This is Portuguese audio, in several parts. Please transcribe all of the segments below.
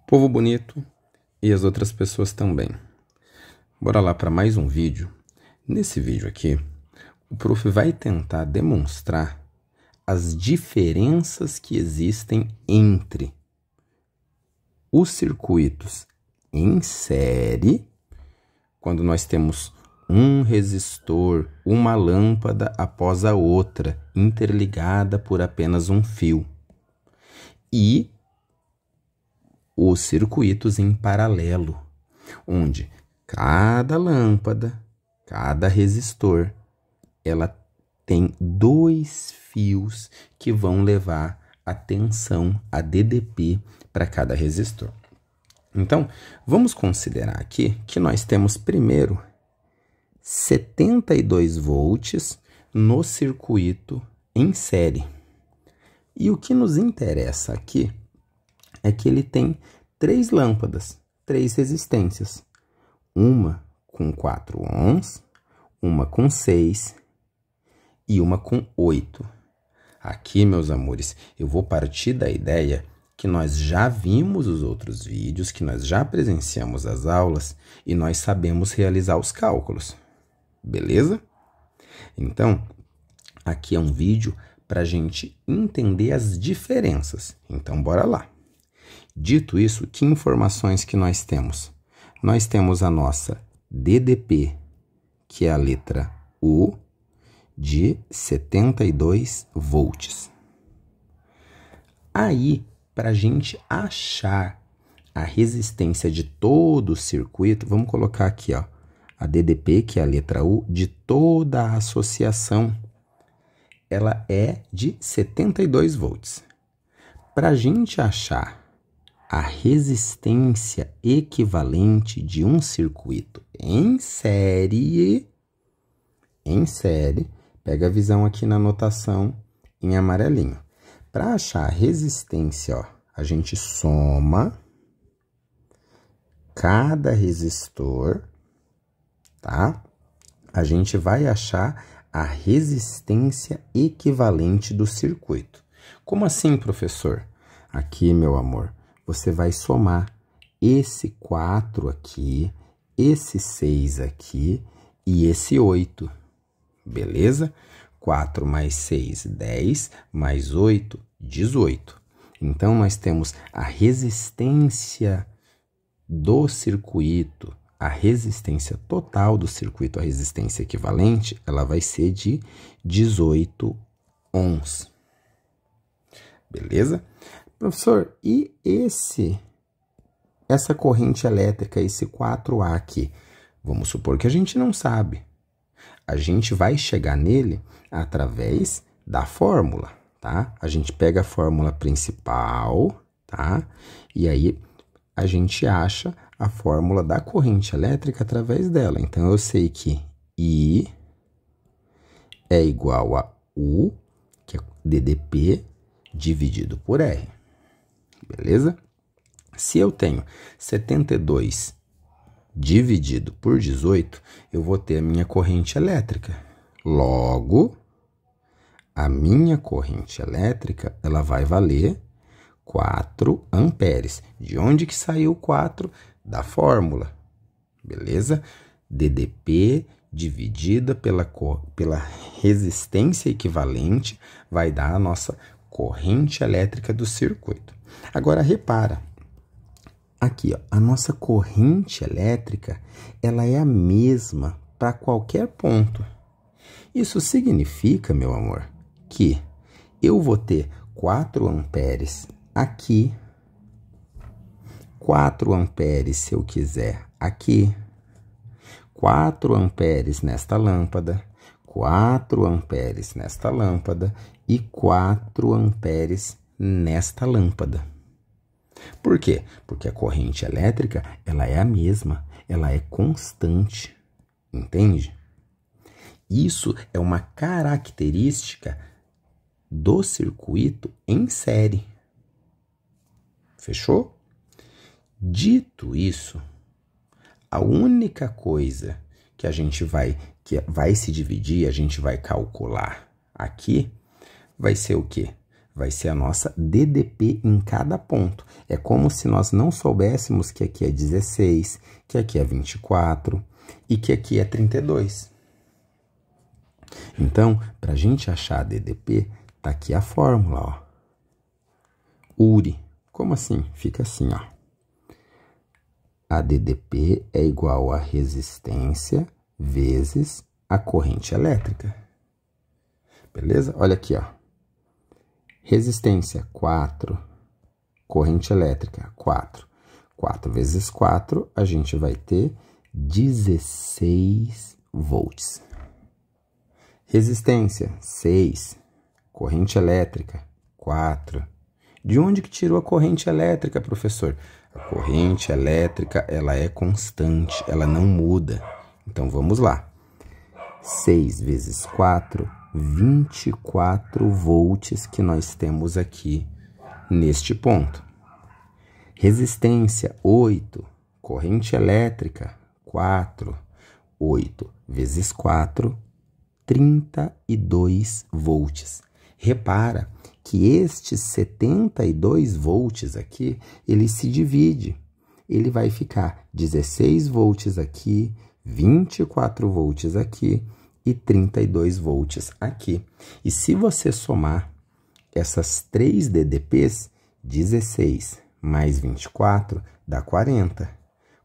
Povo bonito e as outras pessoas também. Bora lá para mais um vídeo. Nesse vídeo aqui, o prof vai tentar demonstrar as diferenças que existem entre os circuitos em série, quando nós temos um resistor, uma lâmpada após a outra, interligada por apenas um fio, e os circuitos em paralelo, onde cada lâmpada, cada resistor, ela tem dois fios que vão levar a tensão, a DDP, para cada resistor. Então, vamos considerar aqui que nós temos primeiro 72 volts no circuito em série. E o que nos interessa aqui é que ele tem três lâmpadas, três resistências. Uma com 4 ohms, uma com 6 e uma com 8. Aqui, meus amores, eu vou partir da ideia que nós já vimos os outros vídeos, que nós já presenciamos as aulas e nós sabemos realizar os cálculos. Beleza? Então, aqui é um vídeo para a gente entender as diferenças. Então, bora lá. Dito isso, que informações que nós temos? Nós temos a nossa DDP, que é a letra U, de 72 volts. Aí, para a gente achar a resistência de todo o circuito, vamos colocar aqui, ó, a DDP, que é a letra U, de toda a associação, ela é de 72 volts. Para a gente achar a resistência equivalente de um circuito em série, pega a visão aqui na anotação em amarelinho. Para achar a resistência, ó, a gente soma cada resistor, tá? A gente vai achar a resistência equivalente do circuito. Como assim, professor? Aqui, meu amor, você vai somar esse 4 aqui, esse 6 aqui e esse 8, beleza? 4 mais 6, 10, mais 8, 18. Então, nós temos a resistência do circuito, a resistência total do circuito, a resistência equivalente, ela vai ser de 18 ohms. Beleza? Professor, e essa corrente elétrica, esse 4A aqui? Vamos supor que a gente não sabe. A gente vai chegar nele através da fórmula, tá? A gente pega a fórmula principal, tá? E aí a gente acha a fórmula da corrente elétrica através dela. Então, eu sei que I é igual a U, que é DDP, dividido por R. Beleza? Se eu tenho 72 dividido por 18, eu vou ter a minha corrente elétrica. Logo, a minha corrente elétrica, ela vai valer 4 amperes. De onde que saiu 4? Da fórmula. Beleza? DDP dividida pela resistência equivalente vai dar a nossa corrente elétrica do circuito. Agora, repara. Aqui, ó, a nossa corrente elétrica, ela é a mesma para qualquer ponto. Isso significa, meu amor, que eu vou ter 4 amperes aqui, 4 amperes, se eu quiser, aqui, 4 amperes nesta lâmpada, 4 amperes nesta lâmpada e 4 amperes nesta lâmpada. Por quê? Porque a corrente elétrica, ela é a mesma, ela é constante, entende? Isso é uma característica do circuito em série. Fechou? Dito isso, a única coisa que vai se dividir, a gente vai calcular aqui, vai ser o quê? vai ser a nossa DDP em cada ponto. É como se nós não soubéssemos que aqui é 16, que aqui é 24 e que aqui é 32. Então, para a gente achar a DDP, tá aqui a fórmula, ó. URI. Como assim? Fica assim, ó. A DDP é igual a resistência vezes a corrente elétrica. Beleza? Olha aqui, ó. Resistência, 4. Corrente elétrica, 4. 4 vezes 4, a gente vai ter 16 volts. Resistência, 6. Corrente elétrica, 4. De onde que tirou a corrente elétrica, professor? A corrente elétrica, ela é constante, ela não muda. Então, vamos lá. 6 vezes 4, 24 volts que nós temos aqui neste ponto. Resistência, 8. Corrente elétrica, 4. 8 vezes 4, 32 volts. Repara que estes 72 volts aqui, ele se divide. Ele vai ficar 16 volts aqui, 24 volts aqui e 32 volts aqui. E se você somar essas 3 DDPs, 16 mais 24 dá 40.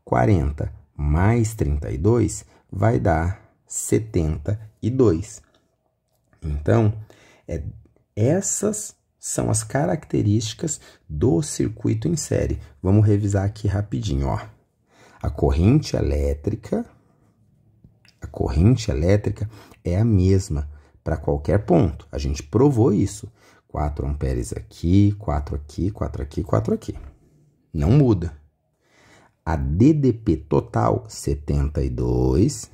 40 mais 32 vai dar 72. Então, essas são as características do circuito em série. Vamos revisar aqui rapidinho, ó. A corrente elétrica é a mesma para qualquer ponto. A gente provou isso. 4 amperes aqui, 4 aqui, 4 aqui, 4 aqui. Não muda. A DDP total, 72,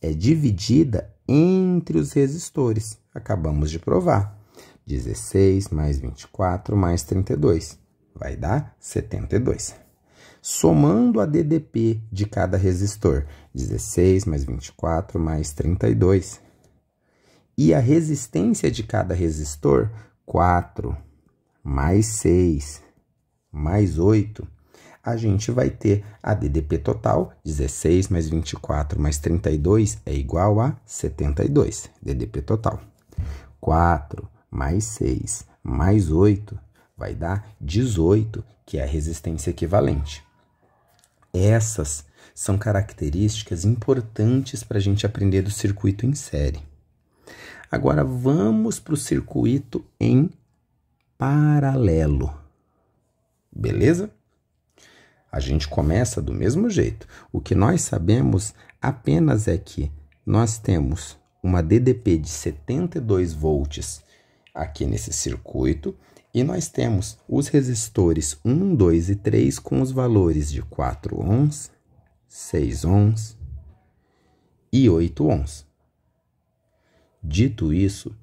é dividida entre os resistores. Acabamos de provar. 16 mais 24 mais 32. Vai dar 72. Somando a DDP de cada resistor, 16 mais 24 mais 32. E a resistência de cada resistor, 4 mais 6 mais 8. A gente vai ter a DDP total, 16 mais 24 mais 32 é igual a 72. DDP total. 4 mais 6 mais 8 vai dar 18, que é a resistência equivalente. Essas são características importantes para a gente aprender do circuito em série. Agora, vamos para o circuito em paralelo. Beleza? A gente começa do mesmo jeito. O que nós sabemos apenas é que nós temos uma DDP de 72 volts aqui nesse circuito e nós temos os resistores 1, 2 e 3 com os valores de 4 ohms, 6 ohms e 8 ohms. Dito isso,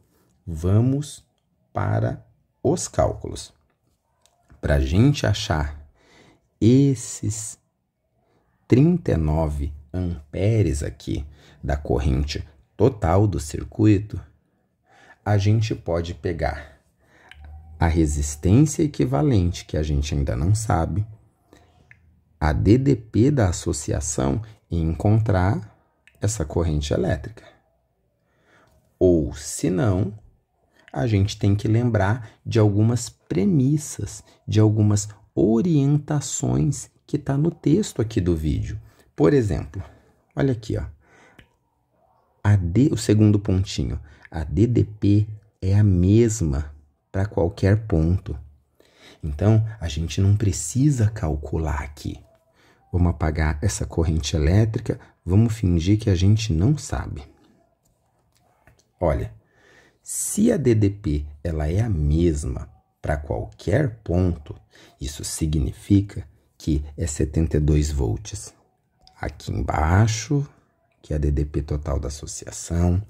vamos para os cálculos. Para a gente achar esses 39 amperes aqui da corrente total do circuito, a gente pode pegar a resistência equivalente, que a gente ainda não sabe, a DDP da associação e encontrar essa corrente elétrica. Ou, se não, a gente tem que lembrar de algumas premissas, de algumas orientações que está no texto aqui do vídeo. Por exemplo, olha aqui, ó. O segundo pontinho, a DDP é a mesma para qualquer ponto. Então, a gente não precisa calcular aqui. Vamos apagar essa corrente elétrica, vamos fingir que a gente não sabe. Olha, se a DDP ela é a mesma para qualquer ponto, isso significa que é 72 volts. Aqui embaixo, que é a DDP total da associação,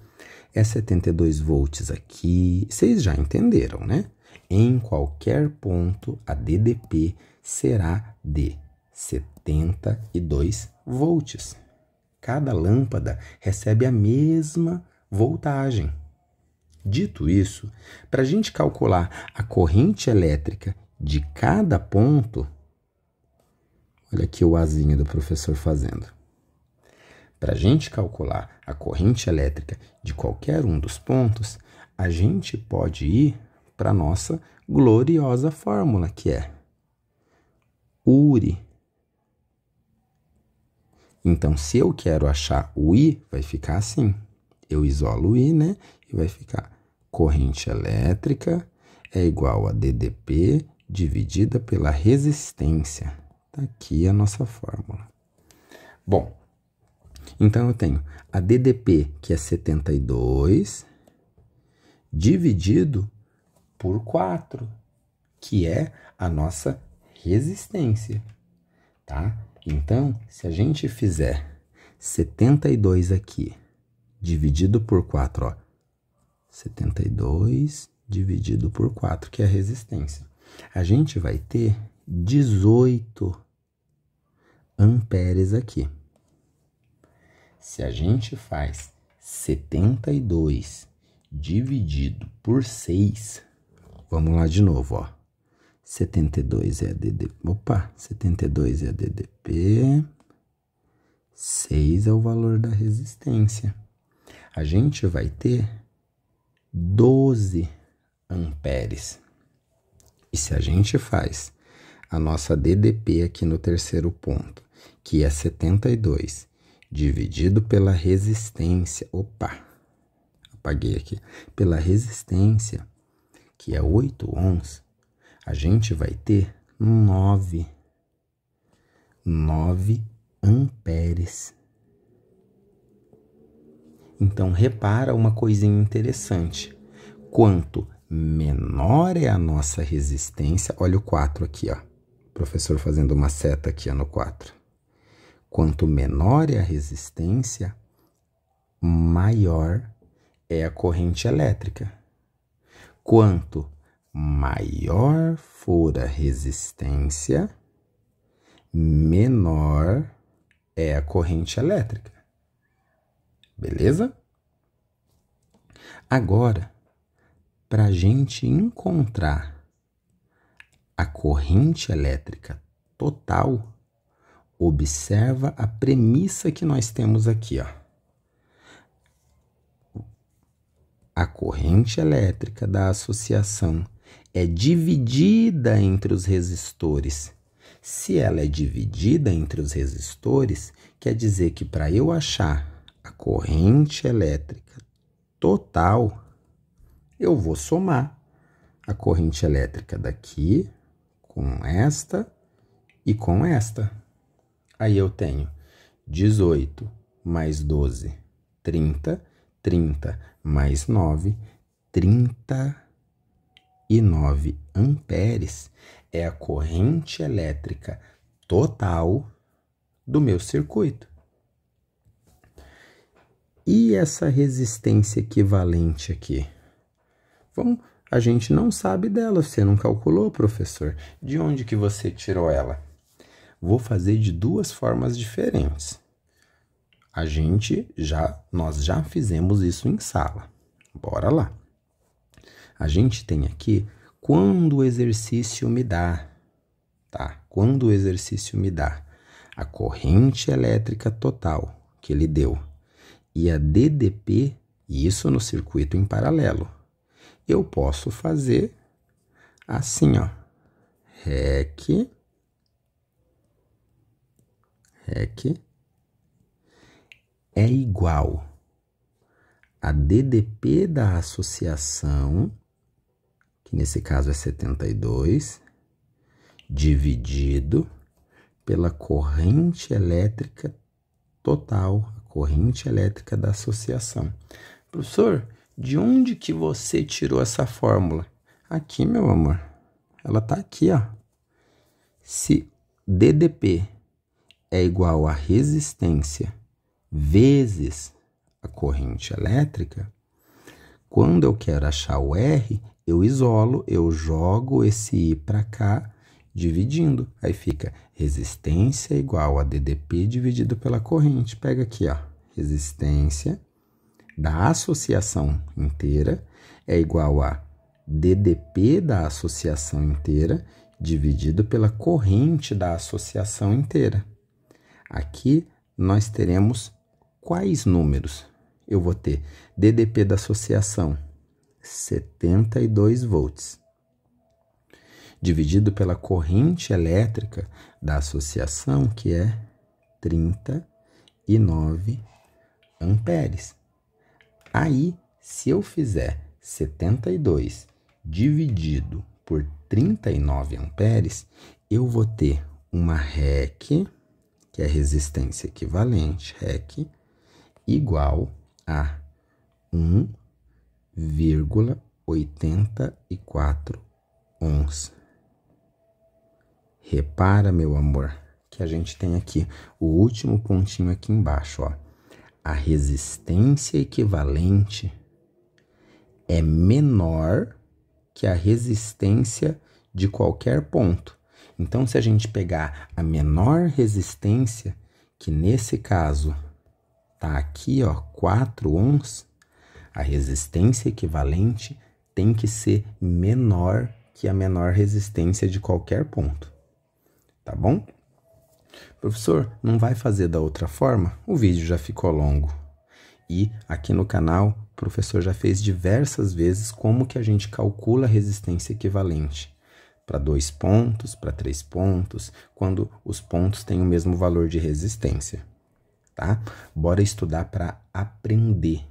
é 72 volts aqui. Vocês já entenderam, né? Em qualquer ponto, a DDP será de 72 volts. Cada lâmpada recebe a mesma voltagem. Dito isso, para a gente calcular a corrente elétrica de cada ponto, olha aqui o azinho do professor fazendo. Para a gente calcular a corrente elétrica de qualquer um dos pontos, a gente pode ir para a nossa gloriosa fórmula, que é URI. Então, se eu quero achar o I, vai ficar assim. Eu isolo o I, né? E vai ficar corrente elétrica é igual a DDP dividida pela resistência. Está aqui a nossa fórmula. Bom, então eu tenho a DDP, que é 72, dividido por 4, que é a nossa resistência, tá? Então, se a gente fizer 72 aqui, dividido por 4, ó, 72 dividido por 4, que é a resistência, a gente vai ter 18 amperes aqui. Se a gente faz 72 dividido por 6, vamos lá de novo, ó. 72 é a DDP, 72 é a DDP, 6 é o valor da resistência. A gente vai ter 12 amperes. E se a gente faz a nossa DDP aqui no terceiro ponto, que é 72, dividido pela resistência, apaguei aqui, pela resistência, que é 8 ohms, a gente vai ter 9 amperes. Então, repara uma coisinha interessante. Quanto menor é a nossa resistência, olha o 4 aqui, ó. O professor fazendo uma seta aqui, ó, no 4. Quanto menor é a resistência, maior é a corrente elétrica. Quanto maior for a resistência, menor é a corrente elétrica. Beleza? Agora, para a gente encontrar a corrente elétrica total, observa a premissa que nós temos aqui, ó. A corrente elétrica da associação é dividida entre os resistores. Se ela é dividida entre os resistores, quer dizer que para eu achar a corrente elétrica total, eu vou somar a corrente elétrica daqui com esta e com esta. Aí eu tenho 18 mais 12, 30, 30 mais 9, 39 amperes é a corrente elétrica total do meu circuito. E essa resistência equivalente aqui? A gente não sabe dela, você não calculou, professor. De onde que você tirou ela? Vou fazer de duas formas diferentes. Nós já fizemos isso em sala. Bora lá. A gente tem aqui quando o exercício me dá, tá? Quando o exercício me dá a corrente elétrica total que ele deu e a DDP, e isso no circuito em paralelo, eu posso fazer assim, ó. REC é igual a DDP da associação, que nesse caso é 72, dividido pela corrente elétrica total, a corrente elétrica da associação. Professor, de onde que você tirou essa fórmula? Aqui, meu amor. Ela tá aqui, ó. Se DDP é igual a resistência vezes a corrente elétrica, quando eu quero achar o R, eu isolo, eu jogo esse I para cá, dividindo. Aí fica resistência igual a DDP dividido pela corrente. Pega aqui, ó, resistência da associação inteira é igual a DDP da associação inteira dividido pela corrente da associação inteira. Aqui nós teremos quais números? Eu vou ter DDP da associação, 72 volts, dividido pela corrente elétrica da associação, que é 39 amperes. Aí, se eu fizer 72 dividido por 39 amperes, eu vou ter uma REC, que é resistência equivalente, REC, igual a 1,84 ohms. Repara, meu amor, que a gente tem aqui o último pontinho aqui embaixo, ó. A resistência equivalente é menor que a resistência de qualquer ponto. Então, se a gente pegar a menor resistência, que nesse caso tá aqui, ó, 4 ohms, a resistência equivalente tem que ser menor que a menor resistência de qualquer ponto. Tá bom? Professor, não vai fazer da outra forma? O vídeo já ficou longo. E aqui no canal, o professor já fez diversas vezes como que a gente calcula a resistência equivalente. Para 2 pontos, para 3 pontos, quando os pontos têm o mesmo valor de resistência. Tá? Bora estudar para aprender.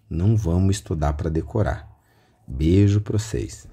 Não vamos estudar para decorar. Beijo para vocês.